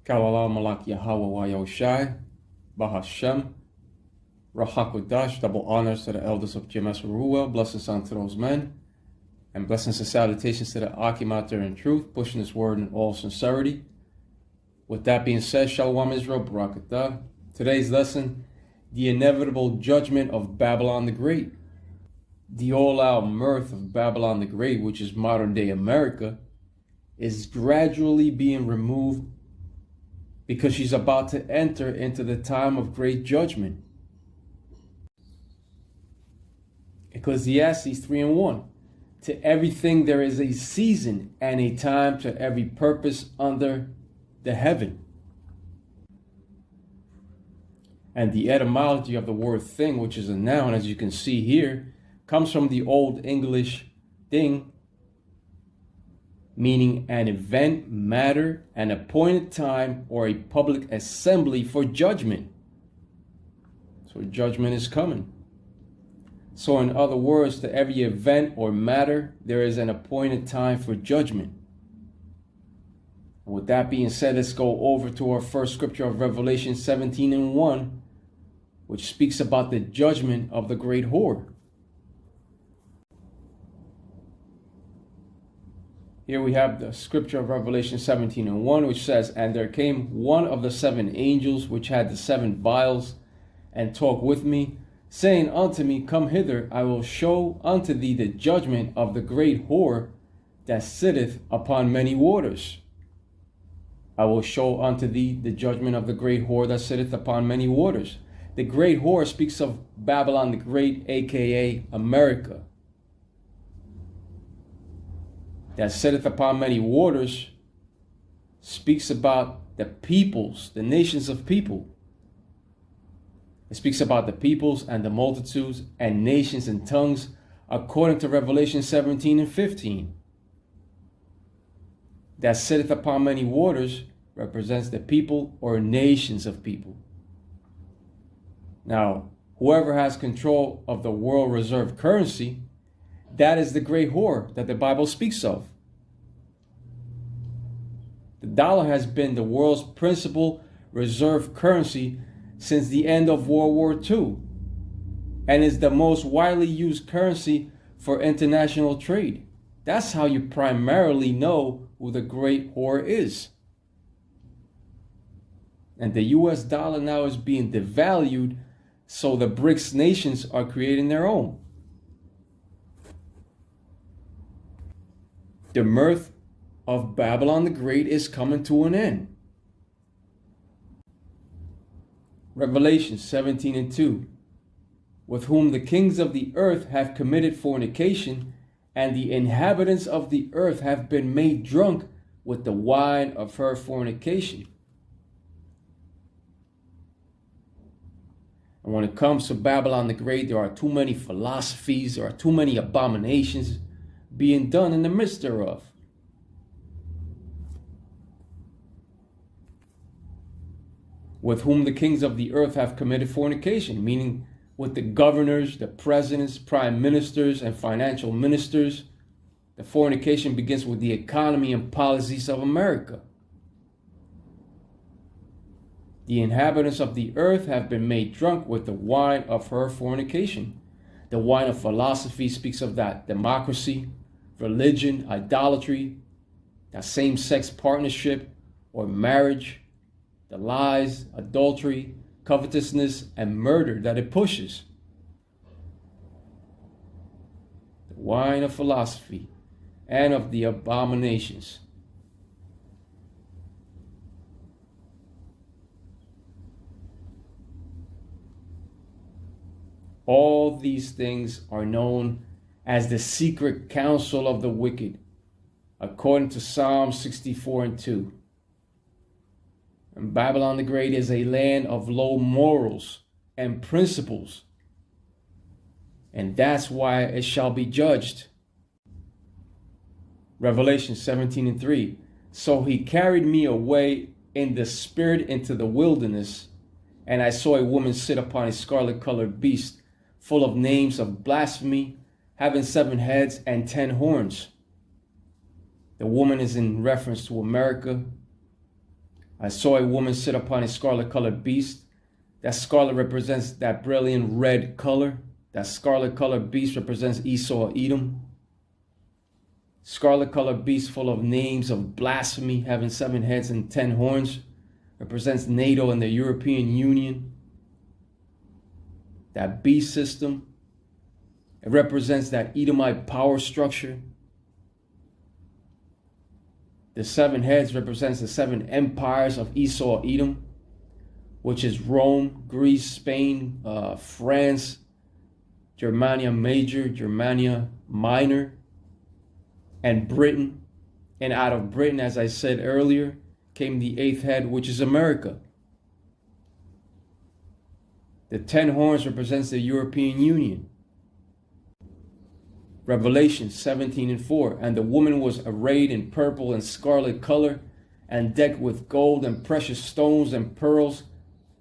Kalala Malak Yahweh Wayoshai, Bahashem, Rahakodash, double honors to the elders of GMS Ruel, blessings unto those men, and blessings and salutations to the Akim out there in truth, pushing this word in all sincerity. With that being said, Shalom Israel, Barakatah. Today's lesson, the inevitable judgment of Babylon the Great. The all-out mirth of Babylon the Great, which is modern-day America, is gradually being removed because she's about to enter into the time of great judgment. Ecclesiastes 3:1. To everything there is a season and a time to every purpose under the heaven. And the etymology of the word thing, which is a noun, as you can see here, comes from the Old English thing, meaning an event, matter, an appointed time, or a public assembly for judgment. So judgment is coming. So in other words, to every event or matter, there is an appointed time for judgment. And with that being said, let's go over to our first scripture of Revelation 17:1, which speaks about the judgment of the great whore. Here we have the scripture of Revelation 17:1, which says, And there came one of the seven angels which had the seven vials, and talked with me, saying unto me, Come hither, I will show unto thee the judgment of the great whore that sitteth upon many waters. I will show unto thee the judgment of the great whore that sitteth upon many waters. The great whore speaks of Babylon the Great, aka America. That sitteth upon many waters speaks about the peoples, the nations of people. It speaks about the peoples and the multitudes and nations and tongues according to Revelation 17:15. That sitteth upon many waters represents the people or nations of people. Now, whoever has control of the world reserve currency, that is the great whore that the Bible speaks of. The dollar has been the world's principal reserve currency since the end of World War II, and is the most widely used currency for international trade. That's how you primarily know who the great whore is. And the US dollar now is being devalued, so the BRICS nations are creating their own. The mirth of Babylon the Great is coming to an end. Revelation 17:2. With whom the kings of the earth have committed fornication, and the inhabitants of the earth have been made drunk with the wine of her fornication. And when it comes to Babylon the Great, there are too many philosophies, there are too many abominations being done in the midst thereof. With whom the kings of the earth have committed fornication, meaning with the governors, the presidents, prime ministers, and financial ministers. The fornication begins with the economy and policies of America. The inhabitants of the earth have been made drunk with the wine of her fornication. The wine of philosophy speaks of that democracy, religion, idolatry, that same-sex partnership or marriage, the lies, adultery, covetousness, and murder that it pushes. The wine of philosophy and of the abominations. All these things are known as the secret counsel of the wicked, according to Psalm 64:2. And Babylon the Great is a land of low morals and principles. And that's why it shall be judged. Revelation 17:3. So he carried me away in the spirit into the wilderness, and I saw a woman sit upon a scarlet-colored beast, full of names of blasphemy, having 7 heads and 10 horns. The woman is in reference to America. I saw a woman sit upon a scarlet-colored beast. That scarlet represents that brilliant red color. That scarlet-colored beast represents Esau, Edom. Scarlet-colored beast full of names of blasphemy, having 7 heads and 10 horns, represents NATO and the European Union. That beast system, it represents that Edomite power structure. The 7 heads represents the 7 empires of Esau, Edom, which is Rome, Greece, Spain, France, Germania Major, Germania Minor, and Britain. And out of Britain, as I said earlier, came the 8th head, which is America. The 10 horns represents the European Union. Revelation 17:4, and the woman was arrayed in purple and scarlet color, and decked with gold and precious stones and pearls,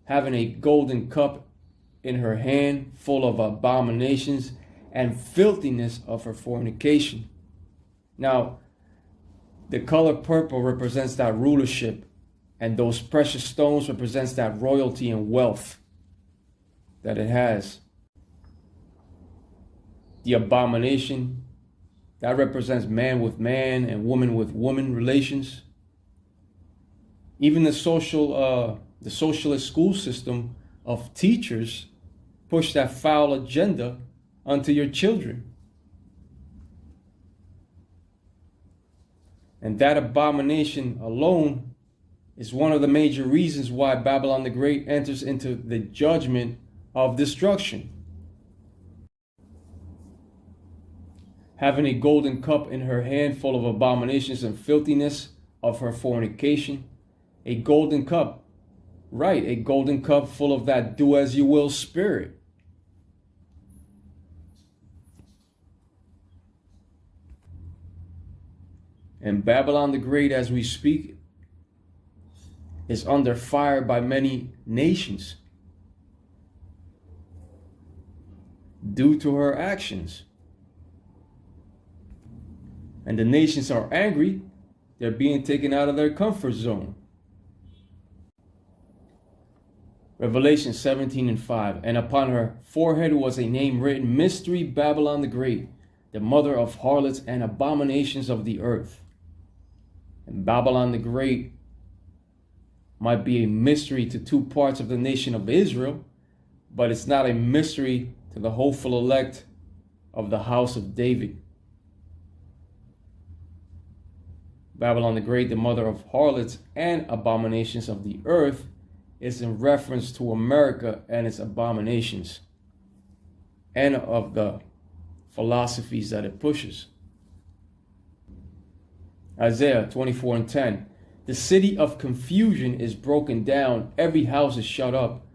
having a golden cup in her hand, full of abominations and filthiness of her fornication. Now, the color purple represents that rulership, and those precious stones represents that royalty and wealth that it has. The abomination, that represents man with man and woman with woman relations. Even the socialist school system of teachers push that foul agenda onto your children. And that abomination alone is one of the major reasons why Babylon the Great enters into the judgment of destruction. Having a golden cup in her hand full of abominations and filthiness of her fornication. A golden cup, right, a golden cup full of that do as you will spirit. And Babylon the Great, as we speak, is under fire by many nations due to her actions. And the nations are angry. They're being taken out of their comfort zone. Revelation 17:5, and upon her forehead was a name written, Mystery Babylon the Great, the mother of harlots and abominations of the earth. And Babylon the Great might be a mystery to 2 parts of the nation of Israel, but it's not a mystery to the hopeful elect of the house of David. Babylon the Great, the mother of harlots and abominations of the earth, is in reference to America and its abominations and of the philosophies that it pushes. Isaiah 24:10, the city of confusion is broken down, every house is shut up,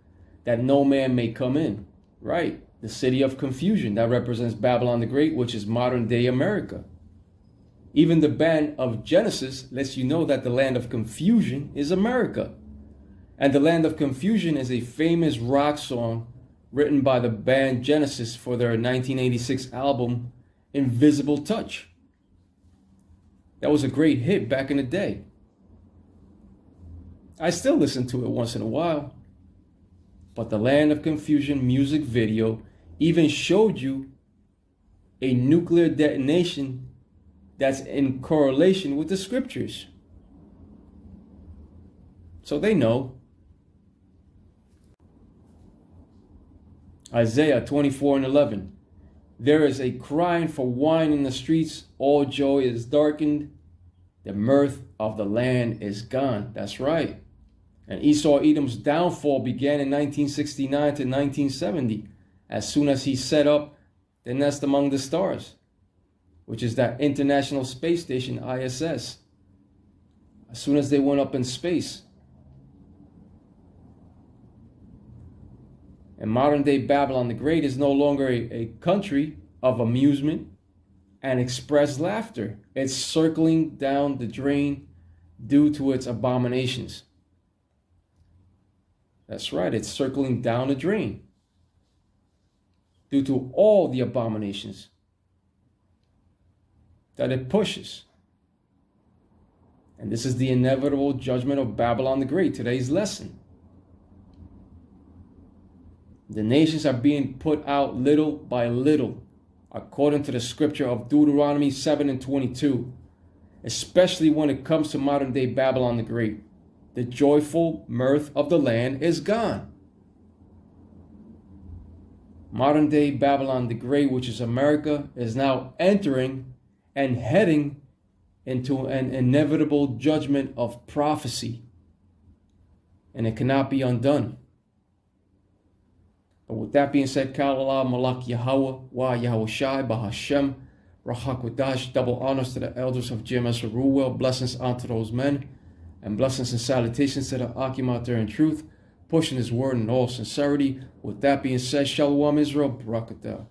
that no man may come in. Right, the city of confusion, that represents Babylon the Great, which is modern day America. Even the band of Genesis lets you know that the land of confusion is America. And the land of confusion is a famous rock song written by the band Genesis for their 1986 album, Invisible Touch. That was a great hit back in the day. I still listen to it once in a while. But the Land of Confusion music video even showed you a nuclear detonation that's in correlation with the scriptures. So they know. Isaiah 24:11. There is a crying for wine in the streets. All joy is darkened. The mirth of the land is gone. That's right. And Esau Edom's downfall began in 1969 to 1970, as soon as he set up the nest among the stars, which is that International Space Station, ISS. As soon as they went up in space. And modern day Babylon the Great is no longer a country of amusement and expressed laughter. It's circling down the drain due to its abominations. That's right, it's circling down the drain due to all the abominations that it pushes. And this is the inevitable judgment of Babylon the Great, today's lesson. The nations are being put out little by little, according to the scripture of Deuteronomy 7:22, especially when it comes to modern day Babylon the Great. The joyful mirth of the land is gone. Modern day Babylon the Great, which is America, is now entering and heading into an inevitable judgment of prophecy. And it cannot be undone. But with that being said, Ka'ala, Malak Yahweh, Wa Yahweh Shai, Bahashem, Rahakwadash, double honors to the elders of GMS Ruwell, blessings unto those men, and blessings and salutations to the Akim out there in truth, pushing his word in all sincerity. With that being said, Shalom Israel, Barakatah.